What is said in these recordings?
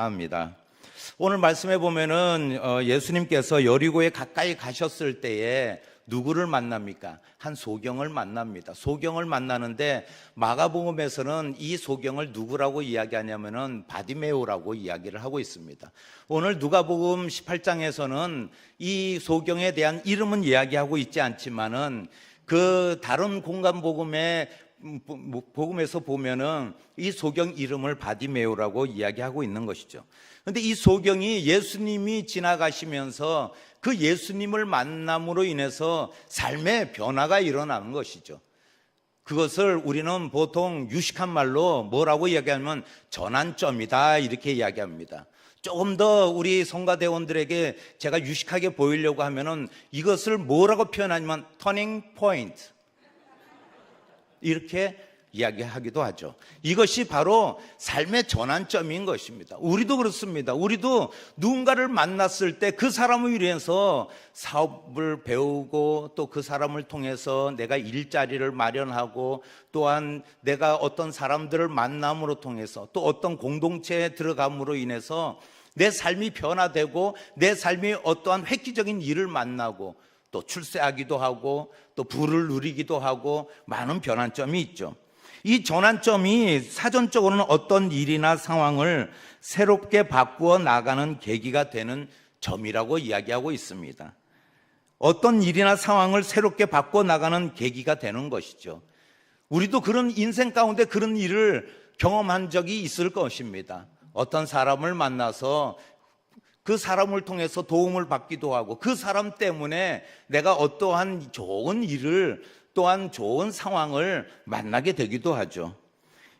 합니다. 오늘 말씀해 보면은 예수님께서 여리고에 가까이 가셨을 때에 누구를 만납니까? 한 소경을 만납니다. 소경을 만나는데 마가복음에서는 이 소경을 누구라고 이야기하냐면은 바디메오라고 이야기를 하고 있습니다. 오늘 누가복음 18장에서는 이 소경에 대한 이름은 이야기하고 있지 않지만은 그 다른 공간 복음에서 보면은 이 소경 이름을 바디메오라고 이야기하고 있는 것이죠. 그런데 이 소경이 예수님이 지나가시면서 그 예수님을 만남으로 인해서 삶의 변화가 일어나는 것이죠. 그것을 우리는 보통 유식한 말로 뭐라고 이야기하면 전환점이다 이렇게 이야기합니다. 조금 더 우리 성가대원들에게 제가 유식하게 보이려고 하면은 이것을 뭐라고 표현하냐면 터닝 포인트 이렇게 이야기하기도 하죠. 이것이 바로 삶의 전환점인 것입니다. 우리도 그렇습니다. 우리도 누군가를 만났을 때 그 사람을 위해서 사업을 배우고 또 그 사람을 통해서 내가 일자리를 마련하고 또한 내가 어떤 사람들을 만남으로 통해서 또 어떤 공동체에 들어감으로 인해서 내 삶이 변화되고 내 삶이 어떠한 획기적인 일을 만나고 또 출세하기도 하고 또 부를 누리기도 하고 많은 변환점이 있죠. 이 전환점이 사전적으로는 어떤 일이나 상황을 새롭게 바꾸어 나가는 계기가 되는 점이라고 이야기하고 있습니다. 어떤 일이나 상황을 새롭게 바꾸어 나가는 계기가 되는 것이죠. 우리도 그런 인생 가운데 그런 일을 경험한 적이 있을 것입니다. 어떤 사람을 만나서 그 사람을 통해서 도움을 받기도 하고 그 사람 때문에 내가 어떠한 좋은 일을 또한 좋은 상황을 만나게 되기도 하죠.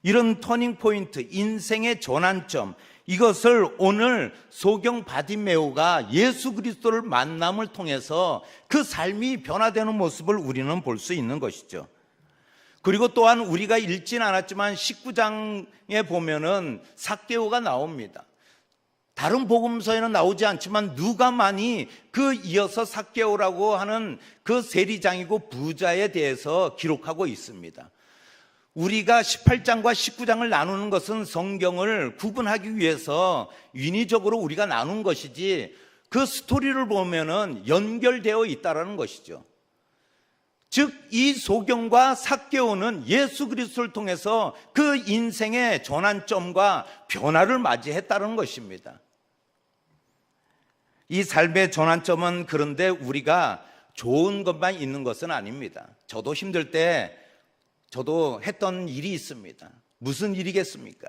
이런 터닝 포인트, 인생의 전환점, 이것을 오늘 소경 바디메오가 예수 그리스도를 만남을 통해서 그 삶이 변화되는 모습을 우리는 볼 수 있는 것이죠. 그리고 또한 우리가 읽진 않았지만 19장에 보면은 삭개오가 나옵니다. 다른 복음서에는 나오지 않지만 누가만이 그 이어서 삭개오라고 하는 그 세리장이고 부자에 대해서 기록하고 있습니다. 우리가 18장과 19장을 나누는 것은 성경을 구분하기 위해서 인위적으로 우리가 나눈 것이지 그 스토리를 보면은 연결되어 있다라는 것이죠. 즉 이 소경과 삭개오는 예수 그리스도를 통해서 그 인생의 전환점과 변화를 맞이했다는 것입니다. 이 삶의 전환점은 그런데 우리가 좋은 것만 있는 것은 아닙니다. 저도 힘들 때 저도 했던 일이 있습니다. 무슨 일이겠습니까?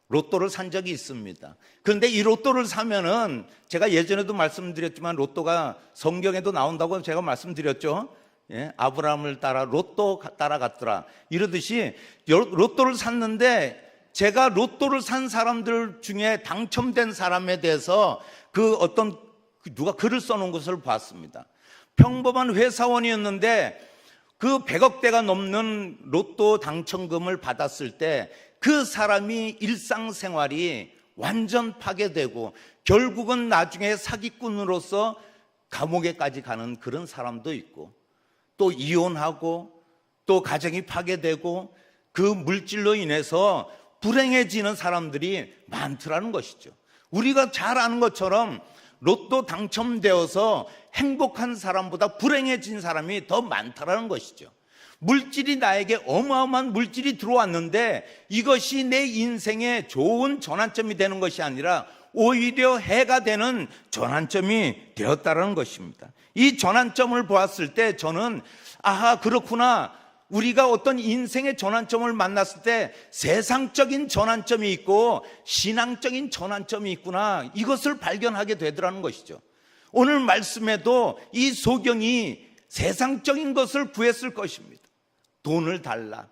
로또를 산 적이 있습니다. 그런데 이 로또를 사면은 제가 예전에도 말씀드렸지만 로또가 성경에도 나온다고 제가 말씀드렸죠. 예, 아브라함을 따라 로또 따라갔더라 이러듯이 로또를 샀는데 제가 로또를 산 사람들 중에 당첨된 사람에 대해서 그 어떤 누가 글을 써놓은 것을 봤습니다. 평범한 회사원이었는데 그 100억대가 넘는 로또 당첨금을 받았을 때 그 사람이 일상생활이 완전 파괴되고 결국은 나중에 사기꾼으로서 감옥에까지 가는 그런 사람도 있고 또 이혼하고 또 가정이 파괴되고 그 물질로 인해서 불행해지는 사람들이 많더라는 것이죠. 우리가 잘 아는 것처럼 로또 당첨되어서 행복한 사람보다 불행해진 사람이 더 많다라는 것이죠. 물질이 나에게 어마어마한 물질이 들어왔는데 이것이 내 인생의 좋은 전환점이 되는 것이 아니라 오히려 해가 되는 전환점이 되었다는 것입니다. 이 전환점을 보았을 때 저는 아하 그렇구나. 우리가 어떤 인생의 전환점을 만났을 때 세상적인 전환점이 있고 신앙적인 전환점이 있구나. 이것을 발견하게 되더라는 것이죠. 오늘 말씀에도 이 소경이 세상적인 것을 구했을 것입니다. 돈을 달라.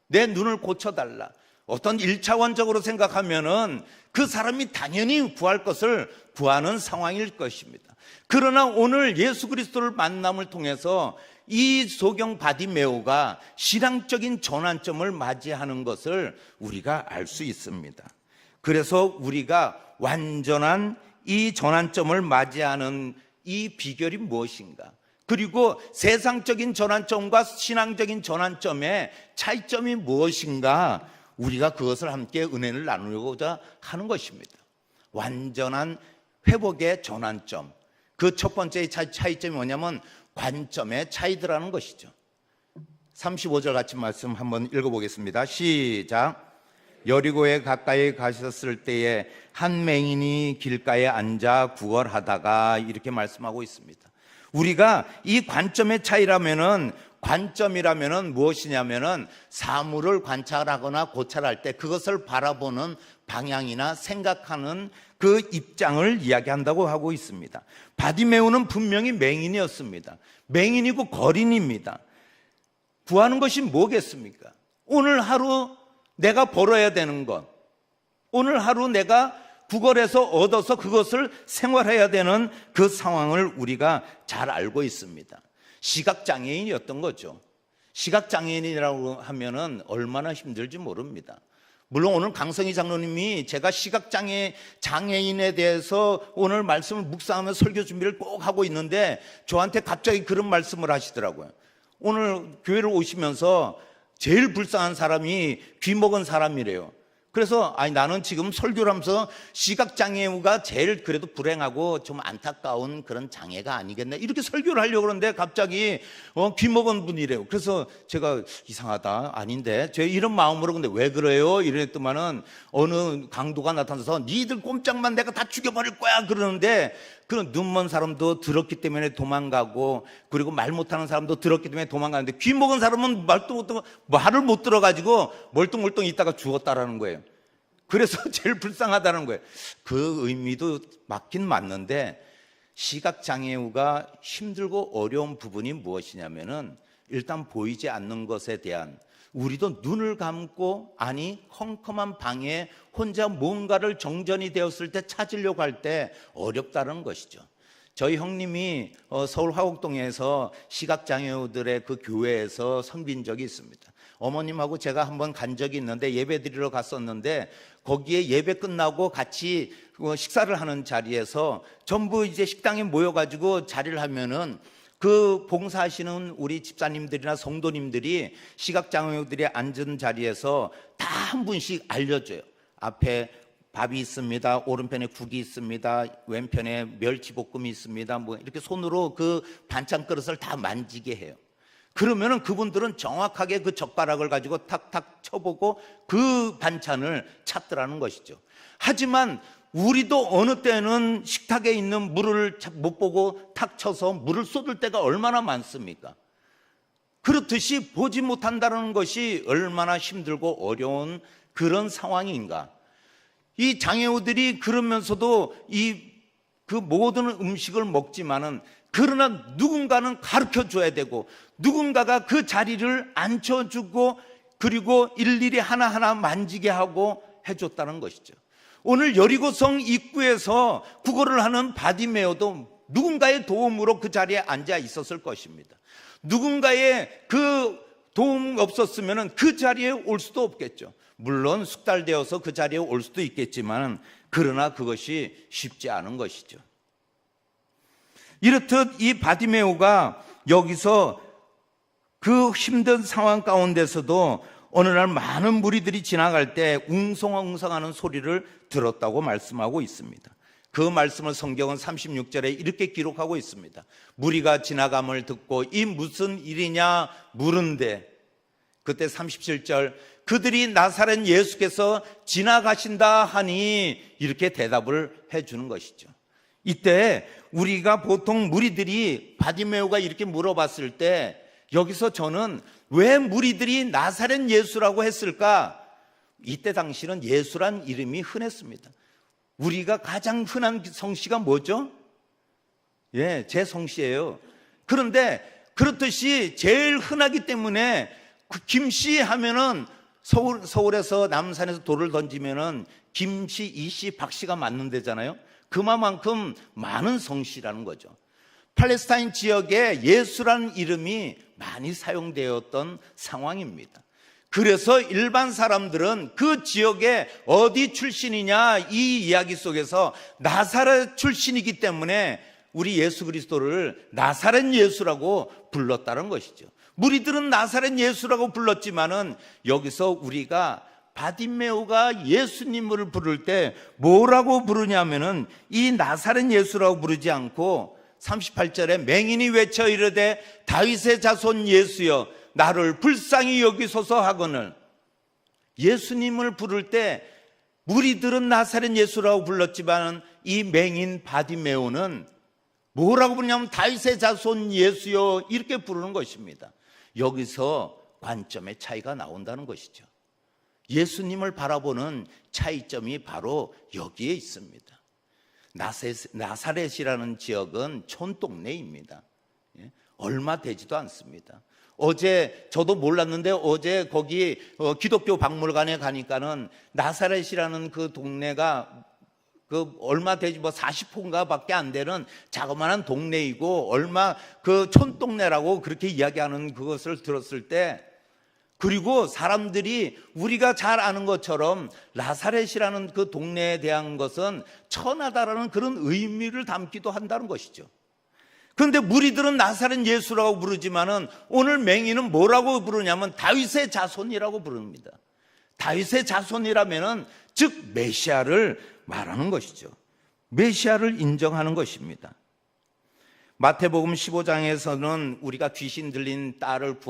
내 눈을 고쳐달라. 어떤 1차원적으로 생각하면은 그 사람이 당연히 구할 것을 구하는 상황일 것입니다. 그러나 오늘 예수 그리스도를 만남을 통해서 이 소경 바디메오가 신앙적인 전환점을 맞이하는 것을 우리가 알 수 있습니다. 그래서 우리가 완전한 이 전환점을 맞이하는 이 비결이 무엇인가? 그리고 세상적인 전환점과 신앙적인 전환점의 차이점이 무엇인가? 우리가 그것을 함께 은혜를 나누고자 하는 것입니다. 완전한 회복의 전환점. 그 첫 번째 차이점이 뭐냐면 관점의 차이더라는 것이죠. 35절 같이 말씀 한번 읽어보겠습니다. 시작. 여리고에 가까이 가셨을 때에 한 맹인이 길가에 앉아 구걸하다가, 이렇게 말씀하고 있습니다. 우리가 이 관점의 차이라면은, 관점이라면은 무엇이냐면은 사물을 관찰하거나 고찰할 때 그것을 바라보는 방향이나 생각하는 그 입장을 이야기한다고 하고 있습니다. 바디메오는 분명히 맹인이었습니다. 맹인이고 거린입니다. 구하는 것이 뭐겠습니까? 오늘 하루 내가 벌어야 되는 것, 오늘 하루 내가 구걸해서 얻어서 그것을 생활해야 되는 그 상황을 우리가 잘 알고 있습니다. 시각장애인이었던 거죠. 시각장애인이라고 하면은 얼마나 힘들지 모릅니다. 물론 오늘 강성희 장로님이 제가 장애인에 대해서 오늘 말씀을 묵상하며 설교 준비를 꼭 하고 있는데 저한테 갑자기 그런 말씀을 하시더라고요. 오늘 교회를 오시면서 제일 불쌍한 사람이 귀 먹은 사람이래요. 그래서 나는 지금 설교를 하면서 시각장애우가 제일 그래도 불행하고 좀 안타까운 그런 장애가 아니겠나, 이렇게 설교를 하려고 그러는데 갑자기 귀 먹은 분이래요. 그래서 제가 이상하다, 아닌데 제 이런 마음으로, 근데 왜 그래요? 이랬더만은 어느 강도가 나타나서 니들 꼼짝만 내가 다 죽여버릴 거야 그러는데, 그런 눈먼 사람도 들었기 때문에 도망가고, 그리고 말 못하는 사람도 들었기 때문에 도망가는데, 귀 먹은 사람은 말을 못 들어가지고 멀뚱멀뚱 있다가 죽었다라는 거예요. 그래서 제일 불쌍하다는 거예요. 그 의미도 맞긴 맞는데, 시각장애우가 힘들고 어려운 부분이 무엇이냐면은 일단 보이지 않는 것에 대한, 우리도 눈을 감고 컴컴한 방에 혼자 뭔가를 정전이 되었을 때 찾으려고 할 때 어렵다는 것이죠. 저희 형님이 서울 화곡동에서 시각장애우들의 그 교회에서 섬긴 적이 있습니다. 어머님하고 제가 한번 간 적이 있는데, 예배 드리러 갔었는데 거기에 예배 끝나고 같이 식사를 하는 자리에서 전부 이제 식당에 모여가지고 자리를 하면은 그 봉사하시는 우리 집사님들이나 성도님들이 시각장애우들이 앉은 자리에서 다 한 분씩 알려줘요. 앞에 밥이 있습니다, 오른편에 국이 있습니다, 왼편에 멸치볶음이 있습니다, 이렇게 손으로 그 반찬 그릇을 다 만지게 해요. 그러면은 그분들은 정확하게 그 젓가락을 가지고 탁탁 쳐보고 그 반찬을 찾더라는 것이죠. 하지만 우리도 어느 때는 식탁에 있는 물을 못 보고 탁 쳐서 물을 쏟을 때가 얼마나 많습니까? 그렇듯이 보지 못한다는 것이 얼마나 힘들고 어려운 그런 상황인가. 이 장애우들이 그러면서도 그 모든 음식을 먹지만은, 그러나 누군가는 가르쳐 줘야 되고, 누군가가 그 자리를 앉혀주고, 그리고 일일이 하나하나 만지게 하고 해줬다는 것이죠. 오늘 여리고성 입구에서 구걸을 하는 바디메오도 누군가의 도움으로 그 자리에 앉아 있었을 것입니다. 누군가의 그 도움 없었으면 그 자리에 올 수도 없겠죠. 물론 숙달되어서 그 자리에 올 수도 있겠지만, 그러나 그것이 쉽지 않은 것이죠. 이렇듯 이 바디메오가 여기서 그 힘든 상황 가운데서도 어느 날 많은 무리들이 지나갈 때 웅성웅성하는 소리를 들었다고 말씀하고 있습니다. 그 말씀을 성경은 36절에 이렇게 기록하고 있습니다. 무리가 지나감을 듣고 이 무슨 일이냐 물은데, 그때 37절, 그들이 나사렛 예수께서 지나가신다 하니, 이렇게 대답을 해주는 것이죠. 이때 우리가 보통 무리들이 바디메오가 이렇게 물어봤을 때, 여기서 저는 왜 무리들이 나사렛 예수라고 했을까? 이때 당시는 예수란 이름이 흔했습니다. 우리가 가장 흔한 성씨가 뭐죠? 제 성씨예요. 그런데 그렇듯이 제일 흔하기 때문에 그 김씨 하면은 서울에서 남산에서 돌을 던지면은 김씨, 이씨, 박씨가 맞는 데잖아요. 그만큼 많은 성씨라는 거죠. 팔레스타인 지역에 예수라는 이름이 많이 사용되었던 상황입니다. 그래서 일반 사람들은 그 지역에 어디 출신이냐, 이 이야기 속에서 나사렛 출신이기 때문에 우리 예수 그리스도를 나사렛 예수라고 불렀다는 것이죠. 무리들은 나사렛 예수라고 불렀지만은 여기서 우리가 바디메오가 예수님을 부를 때 뭐라고 부르냐면은 이 나사렛 예수라고 부르지 않고 38절에 맹인이 외쳐 이르되 다윗의 자손 예수여 나를 불쌍히 여기소서 하거늘, 예수님을 부를 때 무리들은 나사렛 예수라고 불렀지만 이 맹인 바디메오는 뭐라고 부르냐면 다윗의 자손 예수여 이렇게 부르는 것입니다. 여기서 관점의 차이가 나온다는 것이죠. 예수님을 바라보는 차이점이 바로 여기에 있습니다. 나사렛이라는 지역은 촌동네입니다. 얼마 되지도 않습니다. 어제 저도 몰랐는데 어제 거기 기독교 박물관에 가니까는 나사렛이라는 그 동네가 그 얼마 되지 40호인가 밖에 안 되는 자그마한 동네이고 얼마 그 촌동네라고 그렇게 이야기하는 그것을 들었을 때, 그리고 사람들이 우리가 잘 아는 것처럼 나사렛이라는 그 동네에 대한 것은 천하다라는 그런 의미를 담기도 한다는 것이죠. 그런데 무리들은 나사렛 예수라고 부르지만은 오늘 맹인은 뭐라고 부르냐면 다윗의 자손이라고 부릅니다. 다윗의 자손이라면은 즉 메시아를 말하는 것이죠. 메시아를 인정하는 것입니다. 마태복음 15장에서는 우리가 귀신 들린 딸을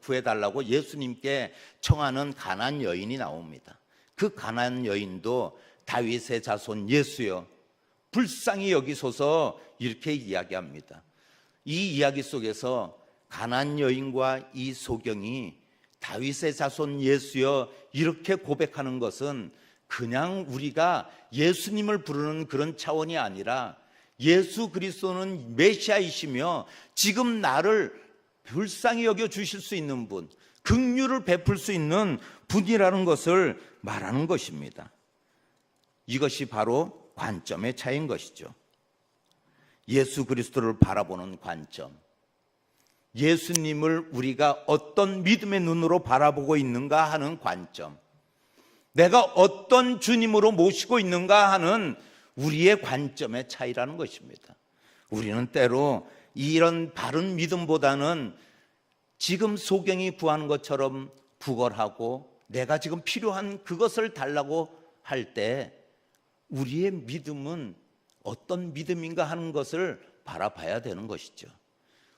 구해달라고 예수님께 청하는 가나안 여인이 나옵니다. 그 가나안 여인도 다윗의 자손 예수여 불쌍히 여기소서 이렇게 이야기합니다. 이 이야기 속에서 가나안 여인과 이 소경이 다윗의 자손 예수여 이렇게 고백하는 것은 그냥 우리가 예수님을 부르는 그런 차원이 아니라 예수 그리스도는 메시아이시며 지금 나를 불쌍히 여겨 주실 수 있는 분, 긍휼을 베풀 수 있는 분이라는 것을 말하는 것입니다. 이것이 바로 관점의 차이인 것이죠. 예수 그리스도를 바라보는 관점, 예수님을 우리가 어떤 믿음의 눈으로 바라보고 있는가 하는 관점, 내가 어떤 주님으로 모시고 있는가 하는 우리의 관점의 차이라는 것입니다. 우리는 때로 이런 바른 믿음보다는 지금 소경이 구하는 것처럼 구걸하고 내가 지금 필요한 그것을 달라고 할 때 우리의 믿음은 어떤 믿음인가 하는 것을 바라봐야 되는 것이죠.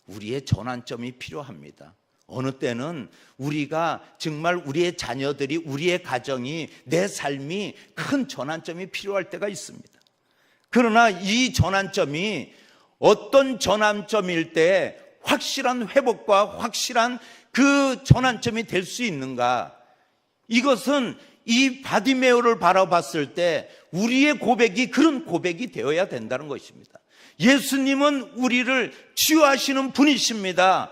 우리의 전환점이 필요합니다. 어느 때는 우리가 정말 우리의 자녀들이, 우리의 가정이, 내 삶이 큰 전환점이 필요할 때가 있습니다. 그러나 이 전환점이 어떤 전환점일 때 확실한 회복과 확실한 그 전환점이 될 수 있는가? 이것은 이 바디메오를 바라봤을 때 우리의 고백이 그런 고백이 되어야 된다는 것입니다. 예수님은 우리를 치유하시는 분이십니다.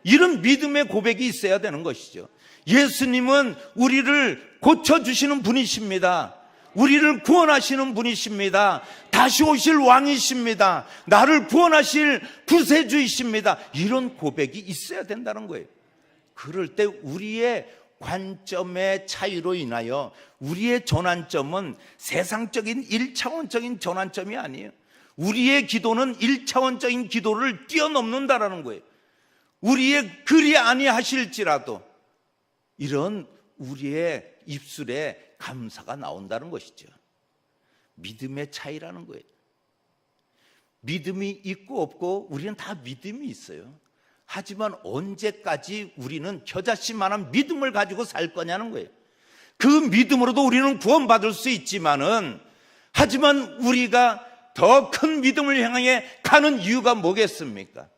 이런 믿음의 고백이 있어야 되는 것이죠. 예수님은 우리를 고쳐주시는 분이십니다. 우리를 구원하시는 분이십니다. 다시 오실 왕이십니다. 나를 구원하실 구세주이십니다. 이런 고백이 있어야 된다는 거예요. 그럴 때 우리의 관점의 차이로 인하여 우리의 전환점은 세상적인 1차원적인 전환점이 아니에요. 우리의 기도는 1차원적인 기도를 뛰어넘는다라는 거예요. 우리의 그리 아니하실지라도 이런 우리의 입술에 감사가 나온다는 것이죠. 믿음의 차이라는 거예요. 믿음이 있고 없고 우리는 다 믿음이 있어요. 하지만 언제까지 우리는 겨자씨만한 믿음을 가지고 살 거냐는 거예요. 그 믿음으로도 우리는 구원받을 수 있지만은, 하지만 우리가 더 큰 믿음을 향해 가는 이유가 뭐겠습니까?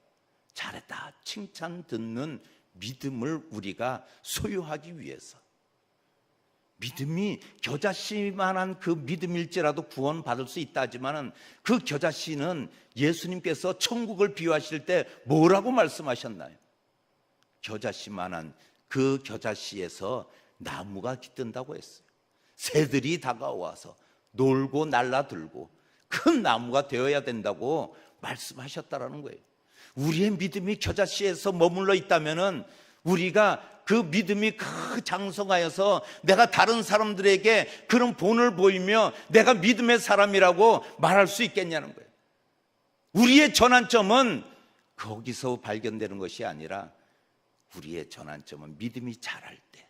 잘했다 칭찬 듣는 믿음을 우리가 소유하기 위해서. 믿음이 겨자씨만한 그 믿음일지라도 구원받을 수 있다 하지만은 그 겨자씨는 예수님께서 천국을 비유하실 때 뭐라고 말씀하셨나요? 겨자씨만한 그 겨자씨에서 나무가 깃든다고 했어요. 새들이 다가와서 놀고 날라들고 큰 나무가 되어야 된다고 말씀하셨다라는 거예요. 우리의 믿음이 겨자씨에서 머물러 있다면은 우리가 그 믿음이 장성하여서 내가 다른 사람들에게 그런 본을 보이며 내가 믿음의 사람이라고 말할 수 있겠냐는 거예요. 우리의 전환점은 거기서 발견되는 것이 아니라 우리의 전환점은 믿음이 자랄 때,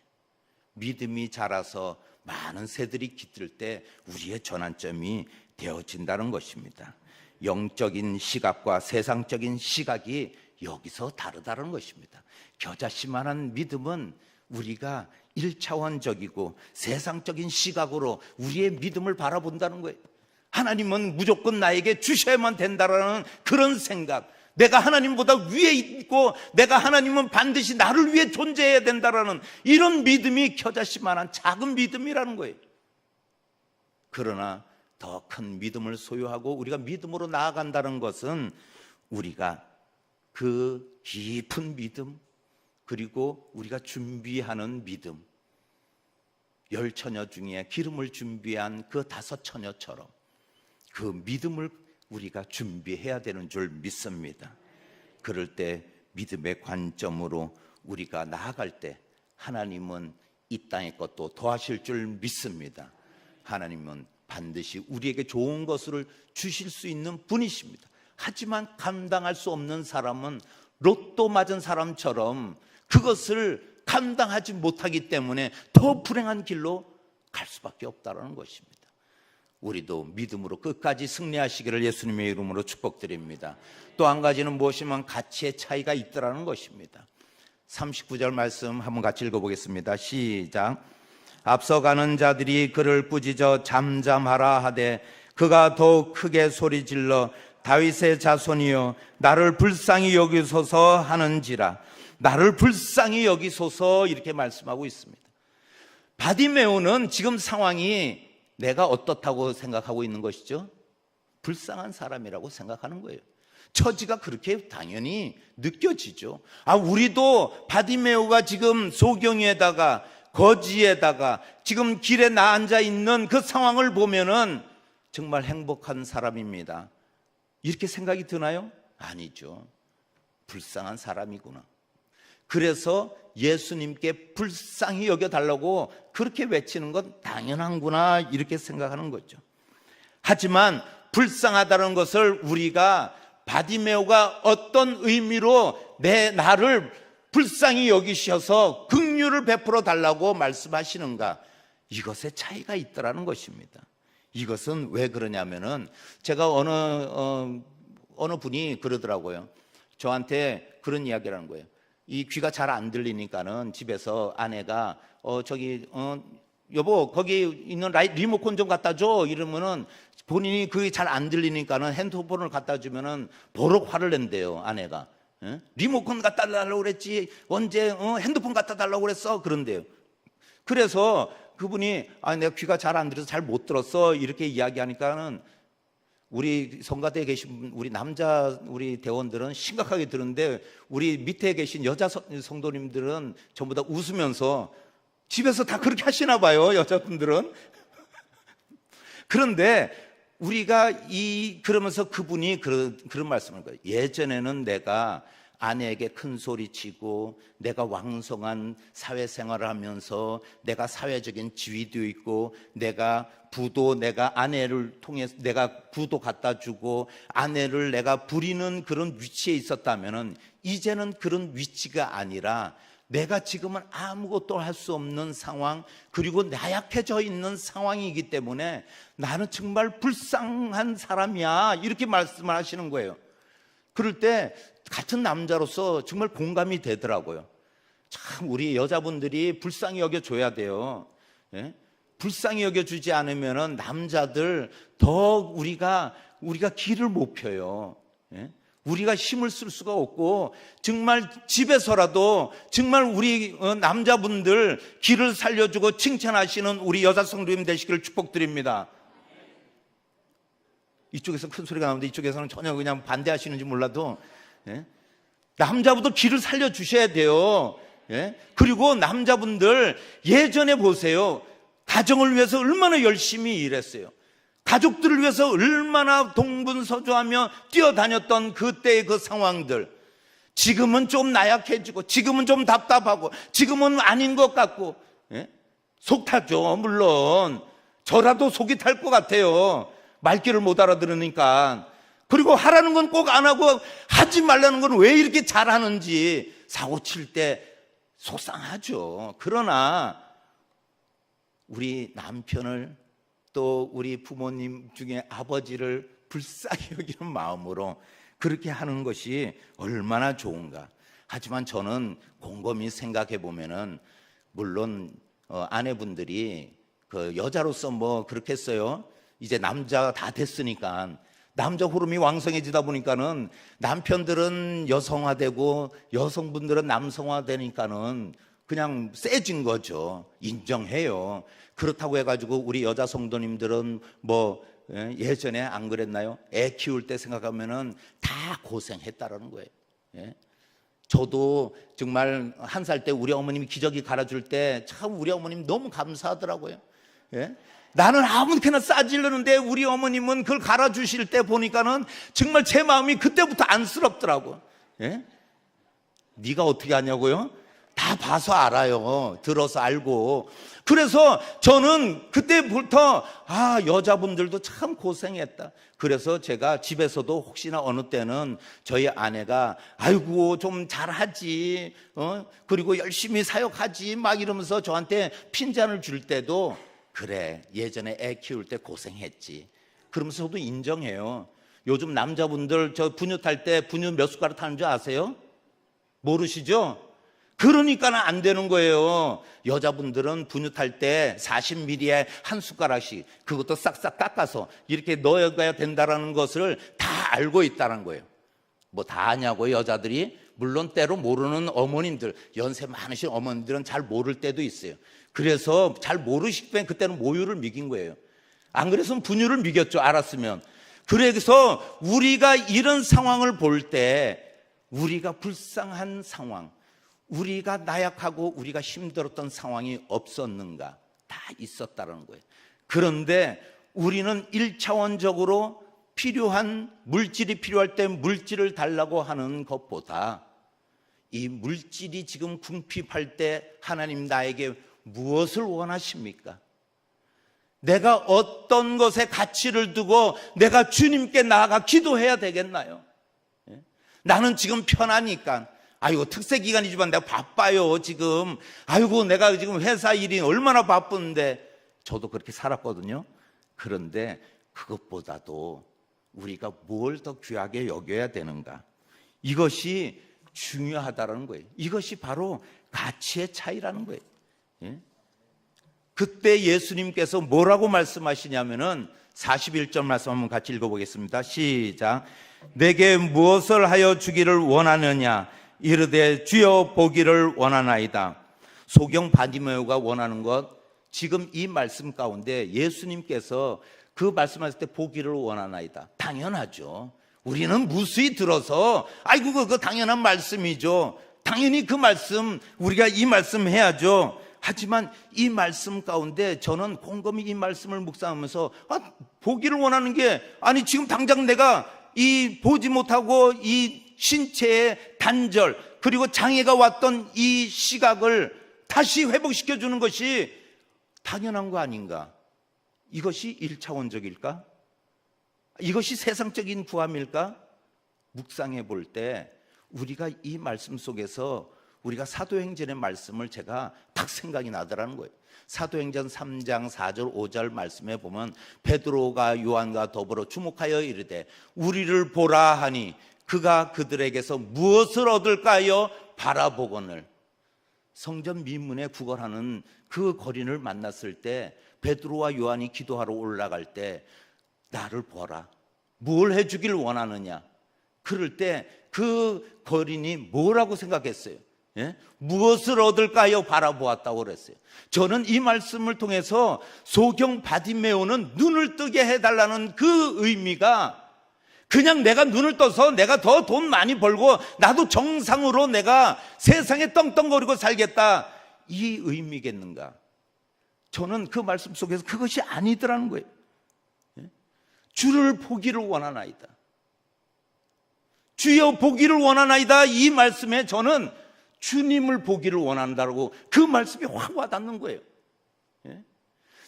믿음이 자라서 많은 새들이 깃들 때 우리의 전환점이 되어진다는 것입니다. 영적인 시각과 세상적인 시각이 여기서 다르다는 것입니다. 겨자씨만한 믿음은 우리가 1차원적이고 세상적인 시각으로 우리의 믿음을 바라본다는 거예요. 하나님은 무조건 나에게 주셔야만 된다라는 그런 생각, 내가 하나님보다 위에 있고 내가 하나님은 반드시 나를 위해 존재해야 된다라는 이런 믿음이 겨자씨만한 작은 믿음이라는 거예요. 그러나 더 큰 믿음을 소유하고 우리가 믿음으로 나아간다는 것은 우리가 그 깊은 믿음, 그리고 우리가 준비하는 믿음, 10처녀 중에 기름을 준비한 그 5처녀처럼 그 믿음을 우리가 준비해야 되는 줄 믿습니다. 그럴 때 믿음의 관점으로 우리가 나아갈 때 하나님은 이 땅의 것도 더하실 줄 믿습니다. 하나님은 반드시 우리에게 좋은 것을 주실 수 있는 분이십니다. 하지만 감당할 수 없는 사람은 로또 맞은 사람처럼 그것을 감당하지 못하기 때문에 더 불행한 길로 갈 수밖에 없다는 것입니다. 우리도 믿음으로 끝까지 승리하시기를 예수님의 이름으로 축복드립니다. 또 한 가지는 무엇이면 가치의 차이가 있더라는 것입니다. 39절 말씀 한번 같이 읽어보겠습니다. 시작. 앞서가는 자들이 그를 꾸짖어 잠잠하라 하되 그가 더욱 크게 소리질러 다윗의 자손이여 나를 불쌍히 여기소서 하는지라. 나를 불쌍히 여기소서 이렇게 말씀하고 있습니다. 바디메오는 지금 상황이 내가 어떻다고 생각하고 있는 것이죠? 불쌍한 사람이라고 생각하는 거예요. 처지가 그렇게 당연히 느껴지죠. 우리도 바디메오가 지금 소경에다가 거지에다가 지금 길에 나 앉아 있는 그 상황을 보면은 정말 행복한 사람입니다. 이렇게 생각이 드나요? 아니죠. 불쌍한 사람이구나. 그래서 예수님께 불쌍히 여겨달라고 그렇게 외치는 건 당연한구나 이렇게 생각하는 거죠. 하지만 불쌍하다는 것을 우리가 바디메오가 어떤 의미로 나를 불쌍히 여기셔서 긍휼을 베풀어 달라고 말씀하시는가, 이것에 차이가 있더라는 것입니다. 이것은 왜 그러냐면은 제가 어느 분이 그러더라고요. 저한테 그런 이야기를 하는 거예요. 이 귀가 잘 안 들리니까는 집에서 아내가 여보 거기 있는 리모컨 좀 갖다 줘 이러면은 본인이 그게 잘 안 들리니까는 핸드폰을 갖다 주면은 버럭 화를 낸대요. 아내가. 리모컨 갖다 달라고 그랬지 언제 핸드폰 갖다 달라고 그랬어 그런데요. 그래서 그분이 내가 귀가 잘 안 들어서 잘 못 들었어 이렇게 이야기하니까는 우리 성가대에 계신 우리 우리 대원들은 심각하게 들었는데 우리 밑에 계신 여자 성도님들은 전부 다 웃으면서 집에서 다 그렇게 하시나 봐요, 여자분들은. 그런데 우리가 그러면서 그분이 그런 말씀을 거예요. 예전에는 내가 아내에게 큰 소리 치고 내가 왕성한 사회생활을 하면서 내가 사회적인 지위도 있고 내가 아내를 통해서 내가 부도 갖다 주고 아내를 내가 부리는 그런 위치에 있었다면은 이제는 그런 위치가 아니라 내가 지금은 아무것도 할 수 없는 상황, 그리고 나약해져 있는 상황이기 때문에 나는 정말 불쌍한 사람이야 이렇게 말씀을 하시는 거예요. 그럴 때 같은 남자로서 정말 공감이 되더라고요. 참 우리 여자분들이 불쌍히 여겨줘야 돼요. 예? 불쌍히 여겨주지 않으면 남자들 더 우리가 길을 못 펴요. 예? 우리가 힘을 쓸 수가 없고 정말 집에서라도 정말 우리 남자분들 길을 살려주고 칭찬하시는 우리 여자 성도님 되시기를 축복드립니다. 이쪽에서 큰 소리가 나오는데 이쪽에서는 전혀 그냥 반대하시는지 몰라도 남자분들 길을 살려주셔야 돼요. 그리고 남자분들 예전에 보세요. 가정을 위해서 얼마나 열심히 일했어요. 가족들을 위해서 얼마나 동분서주하며 뛰어다녔던 그때의 그 상황들, 지금은 좀 나약해지고 지금은 좀 답답하고 지금은 아닌 것 같고 속 타죠. 물론 저라도 속이 탈 것 같아요. 말귀를 못 알아들으니까. 그리고 하라는 건 꼭 안 하고 하지 말라는 건 왜 이렇게 잘하는지 사고 칠 때 속상하죠. 그러나 우리 남편을 또 우리 부모님 중에 아버지를 불쌍히 여기는 마음으로 그렇게 하는 것이 얼마나 좋은가. 하지만 저는 곰곰이 생각해 보면은 물론 아내분들이 그 여자로서 뭐 그렇겠어요. 이제 남자가 다 됐으니까 남자 호르몬이 왕성해지다 보니까는 남편들은 여성화되고 여성분들은 남성화되니까는 그냥 세진 거죠. 인정해요. 그렇다고 해가지고 우리 여자 성도님들은 뭐 예전에 안 그랬나요? 애 키울 때 생각하면은 다 고생했다라는 거예요. 예? 저도 정말 1살 때 우리 어머님이 기저귀 갈아줄 때 참 우리 어머님 너무 감사하더라고요. 예? 나는 아무렇게나 싸질르는데 우리 어머님은 그걸 갈아주실 때 보니까는 정말 제 마음이 그때부터 안쓰럽더라고. 예? 네가 어떻게 하냐고요? 다 봐서 알아요. 들어서 알고. 그래서 저는 그때부터 여자분들도 참 고생했다. 그래서 제가 집에서도 혹시나 어느 때는 저희 아내가 아이고 좀 잘하지, 그리고 열심히 사역하지 막 이러면서 저한테 핀잔을 줄 때도 그래 예전에 애 키울 때 고생했지 그러면서 저도 인정해요. 요즘 남자분들 저 분유 탈 때 분유 몇 숟가락 타는 줄 아세요? 모르시죠? 그러니까는 안 되는 거예요. 여자분들은 분유 탈 때 40ml에 한 숟가락씩 그것도 싹싹 깎아서 이렇게 넣어야 된다는 것을 다 알고 있다는 거예요. 뭐 다 아냐고요 여자들이? 물론 때로 모르는 어머님들, 연세 많으신 어머님들은 잘 모를 때도 있어요. 그래서 잘 모르실 때 그때는 모유를 먹인 거예요. 안 그랬으면 분유를 먹였죠. 알았으면. 그래서 우리가 이런 상황을 볼 때 우리가 불쌍한 상황, 우리가 나약하고 우리가 힘들었던 상황이 없었는가? 다 있었다는 거예요. 그런데 우리는 1차원적으로 필요한 물질이 필요할 때 물질을 달라고 하는 것보다 이 물질이 지금 궁핍할 때 하나님 나에게 무엇을 원하십니까? 내가 어떤 것에 가치를 두고 내가 주님께 나아가 기도해야 되겠나요? 나는 지금 편하니까 아이고 특세기간이지만 내가 바빠요 지금. 아이고 내가 지금 회사 일이 얼마나 바쁜데. 저도 그렇게 살았거든요. 그런데 그것보다도 우리가 뭘 더 귀하게 여겨야 되는가, 이것이 중요하다는 거예요. 이것이 바로 가치의 차이라는 거예요. 예? 그때 예수님께서 뭐라고 말씀하시냐면은 41절 말씀 한번 같이 읽어보겠습니다. 시작. 내게 무엇을 하여 주기를 원하느냐 이르되 주여 보기를 원하나이다. 소경 바디메오가 원하는 것, 지금 이 말씀 가운데 예수님께서 그 말씀하실 때 보기를 원하나이다. 당연하죠. 우리는 무수히 들어서 아이고 그거 당연한 말씀이죠. 당연히 그 말씀 우리가 이 말씀 해야죠. 하지만 이 말씀 가운데 저는 곰곰이 이 말씀을 묵상하면서 보기를 원하는 게 아니 지금 당장 내가 이 보지 못하고 이 신체의 단절 그리고 장애가 왔던 이 시각을 다시 회복시켜 주는 것이 당연한 거 아닌가? 이것이 1차원적일까? 이것이 세상적인 구함일까? 묵상해 볼 때 우리가 이 말씀 속에서 우리가 사도행전의 말씀을 제가 딱 생각이 나더라는 거예요. 사도행전 3장 4절 5절 말씀에 보면 베드로가 요한과 더불어 주목하여 이르되 우리를 보라 하니 그가 그들에게서 무엇을 얻을까요? 바라보거늘. 성전 미문에 구걸하는 그 거린을 만났을 때 베드로와 요한이 기도하러 올라갈 때 나를 보라. 뭘 해주길 원하느냐? 그럴 때 그 거린이 뭐라고 생각했어요? 예? 무엇을 얻을까요? 바라보았다고 그랬어요. 저는 이 말씀을 통해서 소경 바디메오는 눈을 뜨게 해달라는 그 의미가 그냥 내가 눈을 떠서 내가 더 돈 많이 벌고 나도 정상으로 내가 세상에 떵떵거리고 살겠다, 이 의미겠는가? 저는 그 말씀 속에서 그것이 아니더라는 거예요. 주를 보기를 원하나이다. 주여 보기를 원하나이다. 이 말씀에 저는 주님을 보기를 원한다고 그 말씀이 확 와닿는 거예요.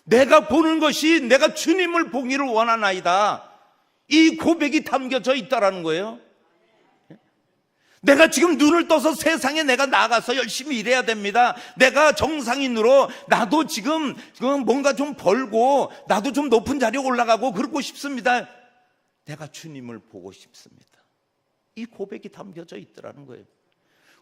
내가 보는 것이 내가 주님을 보기를 원하나이다. 이 고백이 담겨져 있다라는 거예요. 내가 지금 눈을 떠서 세상에 내가 나가서 열심히 일해야 됩니다. 내가 정상인으로 나도 지금 뭔가 좀 벌고 나도 좀 높은 자리에 올라가고 그러고 싶습니다. 내가 주님을 보고 싶습니다. 이 고백이 담겨져 있더라는 거예요.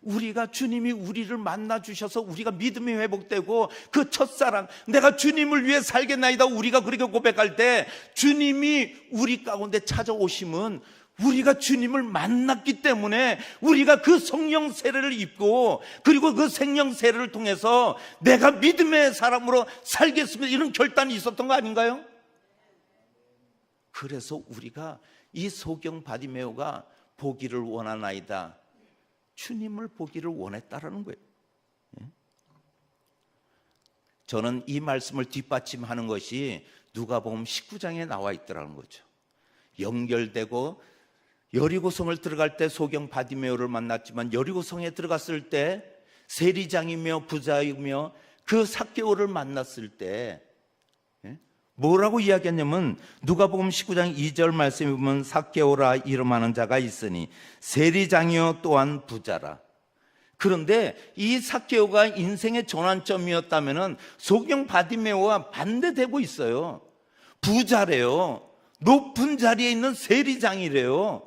우리가 주님이 우리를 만나 주셔서 우리가 믿음이 회복되고 그 첫사랑, 내가 주님을 위해 살겠나이다, 우리가 그렇게 고백할 때 주님이 우리 가운데 찾아오심은 우리가 주님을 만났기 때문에 우리가 그 성령 세례를 입고 그리고 그 생명 세례를 통해서 내가 믿음의 사람으로 살겠습니다, 이런 결단이 있었던 거 아닌가요? 그래서 우리가 이 소경 바디메오가 보기를 원하나이다, 주님을 보기를 원했다라는 거예요. 저는 이 말씀을 뒷받침하는 것이 누가복음 19장에 나와 있더라는 거죠. 연결되고 여리고성을 들어갈 때 소경 바디메오를 만났지만 여리고성에 들어갔을 때 세리장이며 부자이며 그 삭개오를 만났을 때 뭐라고 이야기했냐면 누가복음 19장 2절 말씀에 보면 삭개오라 이름하는 자가 있으니 세리장이요 또한 부자라. 그런데 이 삭개오가 인생의 전환점이었다면 소경 바디메오와 반대되고 있어요. 부자래요. 높은 자리에 있는 세리장이래요.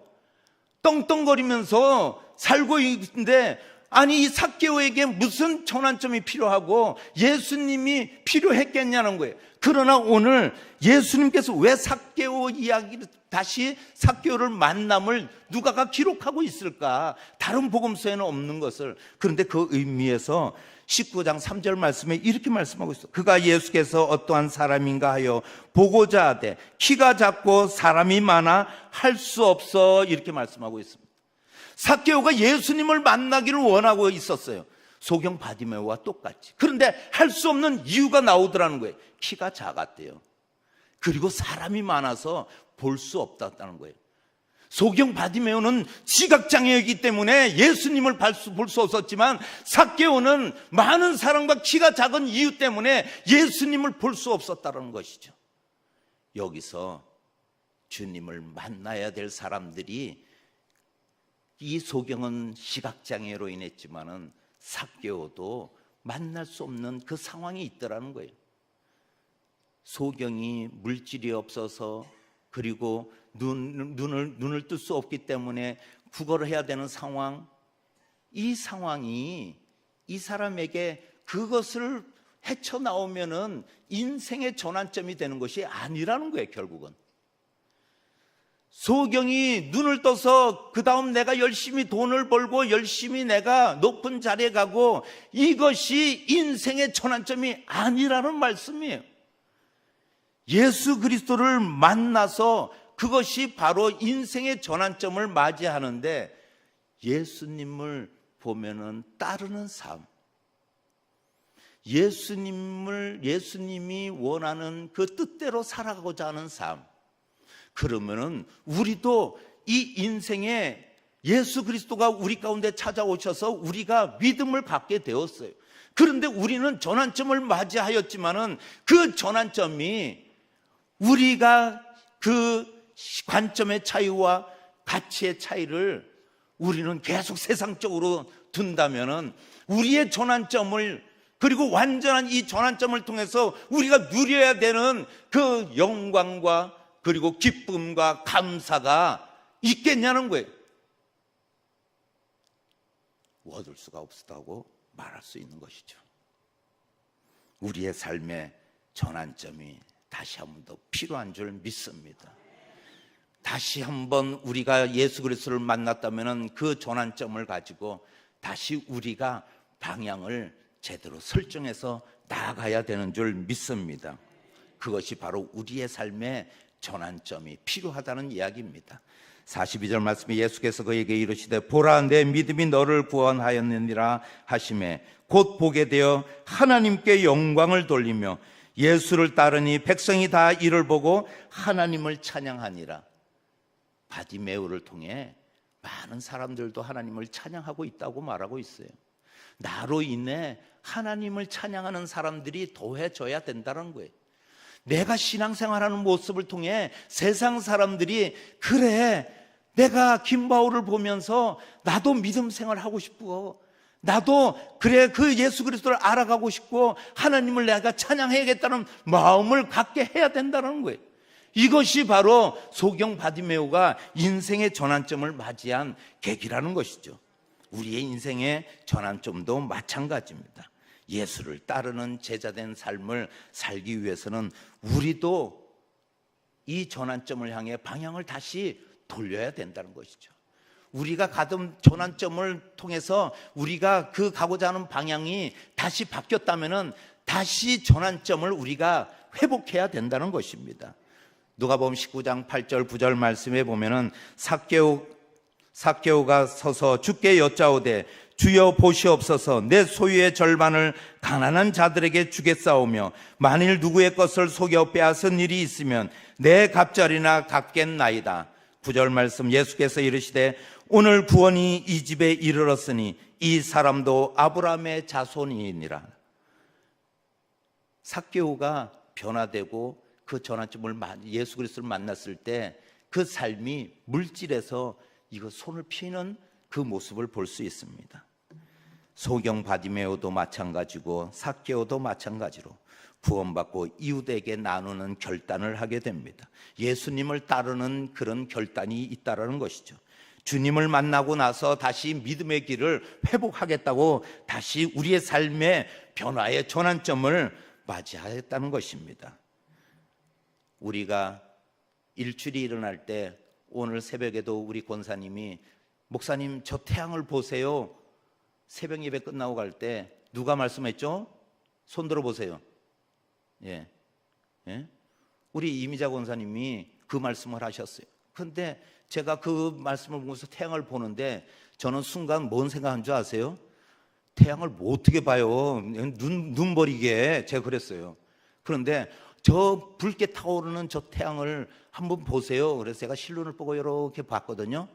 떵떵거리면서 살고 있는데, 아니 이 삭개오에게 무슨 전환점이 필요하고 예수님이 필요했겠냐는 거예요. 그러나 오늘 예수님께서 왜 삭개오 이야기를 다시 삭개오를 만남을 누가가 기록하고 있을까? 다른 복음서에는 없는 것을. 그런데 그 의미에서 19장 3절 말씀에 이렇게 말씀하고 있어요. 그가 예수께서 어떠한 사람인가 하여 보고자 하되 키가 작고 사람이 많아 할 수 없어, 이렇게 말씀하고 있습니다. 삭개오가 예수님을 만나기를 원하고 있었어요. 소경 바디메오와 똑같이. 그런데 할 수 없는 이유가 나오더라는 거예요. 키가 작았대요. 그리고 사람이 많아서 볼 수 없다는 거예요. 소경 바디메오는 시각장애이기 때문에 예수님을 볼 수 없었지만 삭개오는 많은 사람과 키가 작은 이유 때문에 예수님을 볼 수 없었다는 것이죠. 여기서 주님을 만나야 될 사람들이, 이 소경은 시각장애로 인했지만은 삭개오도 만날 수 없는 그 상황이 있더라는 거예요. 소경이 물질이 없어서 그리고 눈을 뜰 수 없기 때문에 구걸을 해야 되는 상황, 이 상황이 이 사람에게 그것을 헤쳐나오면은 인생의 전환점이 되는 것이 아니라는 거예요. 결국은 소경이 눈을 떠서 그 다음 내가 열심히 돈을 벌고 열심히 내가 높은 자리에 가고, 이것이 인생의 전환점이 아니라는 말씀이에요. 예수 그리스도를 만나서 그것이 바로 인생의 전환점을 맞이하는데, 예수님을 보면은 따르는 삶, 예수님이 원하는 그 뜻대로 살아가고자 하는 삶, 그러면은 우리도 이 인생에 예수 그리스도가 우리 가운데 찾아오셔서 우리가 믿음을 받게 되었어요. 그런데 우리는 전환점을 맞이하였지만은 그 전환점이 우리가 그 관점의 차이와 가치의 차이를 우리는 계속 세상적으로 둔다면은 우리의 전환점을, 그리고 완전한 이 전환점을 통해서 우리가 누려야 되는 그 영광과 그리고 기쁨과 감사가 있겠냐는 거예요. 얻을 수가 없다고 말할 수 있는 것이죠. 우리의 삶의 전환점이 다시 한 번 더 필요한 줄 믿습니다. 다시 한번 우리가 예수 그리스도를 만났다면 그 전환점을 가지고 다시 우리가 방향을 제대로 설정해서 나아가야 되는 줄 믿습니다. 그것이 바로 우리의 삶의 전환점이 필요하다는 이야기입니다. 42절 말씀에 예수께서 그에게 이르시되 보라 내 믿음이 너를 구원하였느니라 하시매 곧 보게 되어 하나님께 영광을 돌리며 예수를 따르니 백성이 다 이를 보고 하나님을 찬양하니라. 바디메오를 통해 많은 사람들도 하나님을 찬양하고 있다고 말하고 있어요. 나로 인해 하나님을 찬양하는 사람들이 더해져야 된다는 거예요. 내가 신앙생활하는 모습을 통해 세상 사람들이 그래 내가 김바울을 보면서 나도 믿음 생활하고 싶고, 나도 그래 그 예수 그리스도를 알아가고 싶고 하나님을 내가 찬양해야겠다는 마음을 갖게 해야 된다는 거예요. 이것이 바로 소경 바디메오가 인생의 전환점을 맞이한 계기라는 것이죠. 우리의 인생의 전환점도 마찬가지입니다. 예수를 따르는 제자된 삶을 살기 위해서는 우리도 이 전환점을 향해 방향을 다시 돌려야 된다는 것이죠. 우리가 가던 전환점을 통해서 우리가 그 가고자 하는 방향이 다시 바뀌었다면은 다시 전환점을 우리가 회복해야 된다는 것입니다. 누가복음 19장 8절 9절 말씀에 보면은 삭개오가 서서 주께 여짜오되 주여 보시옵소서, 내 소유의 절반을 가난한 자들에게 주겠사오며 만일 누구의 것을 속여 빼앗은 일이 있으면 내 갑절이나 갚겠나이다. 9절 말씀, 예수께서 이르시되 오늘 구원이 이 집에 이르렀으니 이 사람도 아브라함의 자손이니라. 삭개오가 변화되고 그 전환점을 예수 그리스도를 만났을 때 그 삶이 물질에서 이거 손을 피는 그 모습을 볼 수 있습니다. 소경 바디메오도 마찬가지고 삭개오도 마찬가지로 구원받고 이웃에게 나누는 결단을 하게 됩니다. 예수님을 따르는 그런 결단이 있다는 것이죠. 주님을 만나고 나서 다시 믿음의 길을 회복하겠다고 다시 우리의 삶의 변화의 전환점을 맞이하겠다는 것입니다. 우리가 일출이 일어날 때 오늘 새벽에도 우리 권사님이 목사님 저 태양을 보세요. 새벽 예배 끝나고 갈 때 누가 말씀했죠? 손 들어보세요. 예. 우리 이미자 권사님이 그 말씀을 하셨어요. 그런데 제가 그 말씀을 보면서 태양을 보는데 저는 순간 뭔 생각한 줄 아세요? 태양을 뭐 어떻게 봐요? 눈 버리게 제가 그랬어요. 그런데 저 붉게 타오르는 저 태양을 한번 보세요. 그래서 제가 실눈을 보고 이렇게 봤거든요.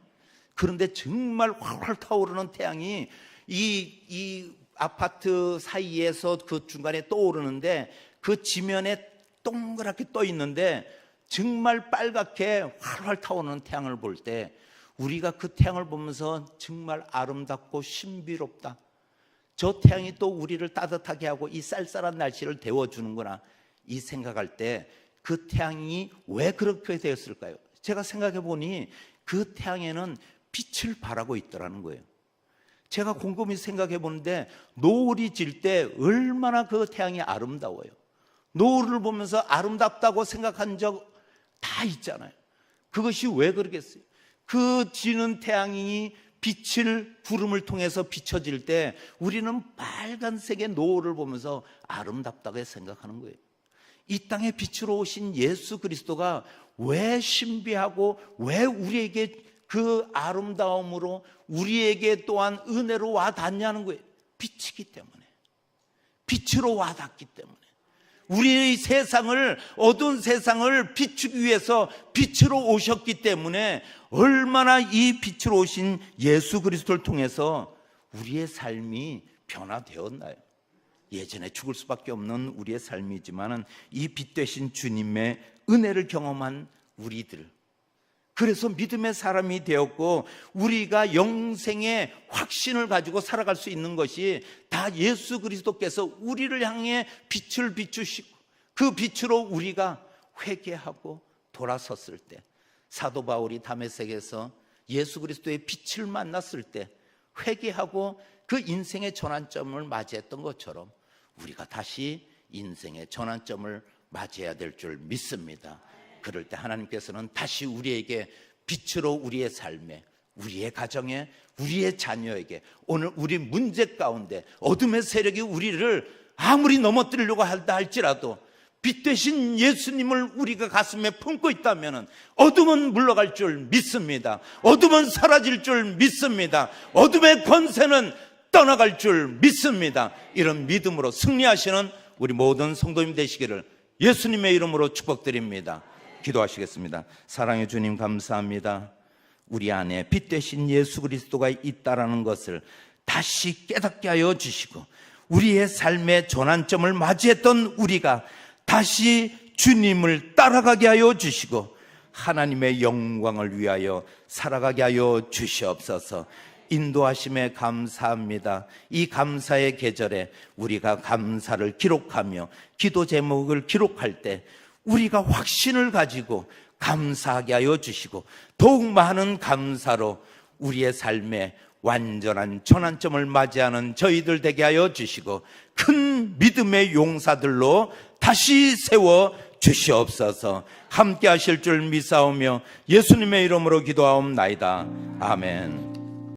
그런데 정말 활활 타오르는 태양이 이 아파트 사이에서 그 중간에 떠오르는데 그 지면에 동그랗게 떠 있는데 정말 빨갛게 활활 타오르는 태양을 볼 때 우리가 그 태양을 보면서 정말 아름답고 신비롭다. 저 태양이 또 우리를 따뜻하게 하고 이 쌀쌀한 날씨를 데워주는구나. 이 생각할 때 그 태양이 왜 그렇게 되었을까요? 제가 생각해 보니 그 태양에는 빛을 발하고 있더라는 거예요. 제가 곰곰이 생각해 보는데 노을이 질 때 얼마나 그 태양이 아름다워요. 노을을 보면서 아름답다고 생각한 적 다 있잖아요. 그것이 왜 그러겠어요? 그 지는 태양이 빛을 구름을 통해서 비춰질 때 우리는 빨간색의 노을을 보면서 아름답다고 생각하는 거예요. 이 땅에 빛으로 오신 예수 그리스도가 왜 신비하고 왜 우리에게 그 아름다움으로 우리에게 또한 은혜로 와닿냐는 거예요. 빛이기 때문에, 빛으로 와닿기 때문에, 우리의 세상을, 어두운 세상을 비추기 위해서 빛으로 오셨기 때문에 얼마나 이 빛으로 오신 예수 그리스도를 통해서 우리의 삶이 변화되었나요? 예전에 죽을 수밖에 없는 우리의 삶이지만 이 빛 되신 주님의 은혜를 경험한 우리들, 그래서 믿음의 사람이 되었고 우리가 영생의 확신을 가지고 살아갈 수 있는 것이 다 예수 그리스도께서 우리를 향해 빛을 비추시고 그 빛으로 우리가 회개하고 돌아섰을 때, 사도 바울이 다메섹에서 예수 그리스도의 빛을 만났을 때 회개하고 그 인생의 전환점을 맞이했던 것처럼 우리가 다시 인생의 전환점을 맞이해야 될 줄 믿습니다. 그럴 때 하나님께서는 다시 우리에게 빛으로 우리의 삶에, 우리의 가정에, 우리의 자녀에게, 오늘 우리 문제 가운데 어둠의 세력이 우리를 아무리 넘어뜨리려고 한다 할지라도 빛 되신 예수님을 우리가 가슴에 품고 있다면 어둠은 물러갈 줄 믿습니다. 어둠은 사라질 줄 믿습니다. 어둠의 권세는 떠나갈 줄 믿습니다. 이런 믿음으로 승리하시는 우리 모든 성도님 되시기를 예수님의 이름으로 축복드립니다. 기도하시겠습니다. 사랑의 주님 감사합니다. 우리 안에 빛 되신 예수 그리스도가 있다라는 것을 다시 깨닫게 하여 주시고 우리의 삶의 전환점을 맞이했던 우리가 다시 주님을 따라가게 하여 주시고 하나님의 영광을 위하여 살아가게 하여 주시옵소서. 인도하심에 감사합니다. 이 감사의 계절에 우리가 감사를 기록하며 기도 제목을 기록할 때 우리가 확신을 가지고 감사하게 하여 주시고 더욱 많은 감사로 우리의 삶에 완전한 전환점을 맞이하는 저희들 되게 하여 주시고 큰 믿음의 용사들로 다시 세워 주시옵소서. 함께 하실 줄 믿사오며 예수님의 이름으로 기도하옵나이다. 아멘.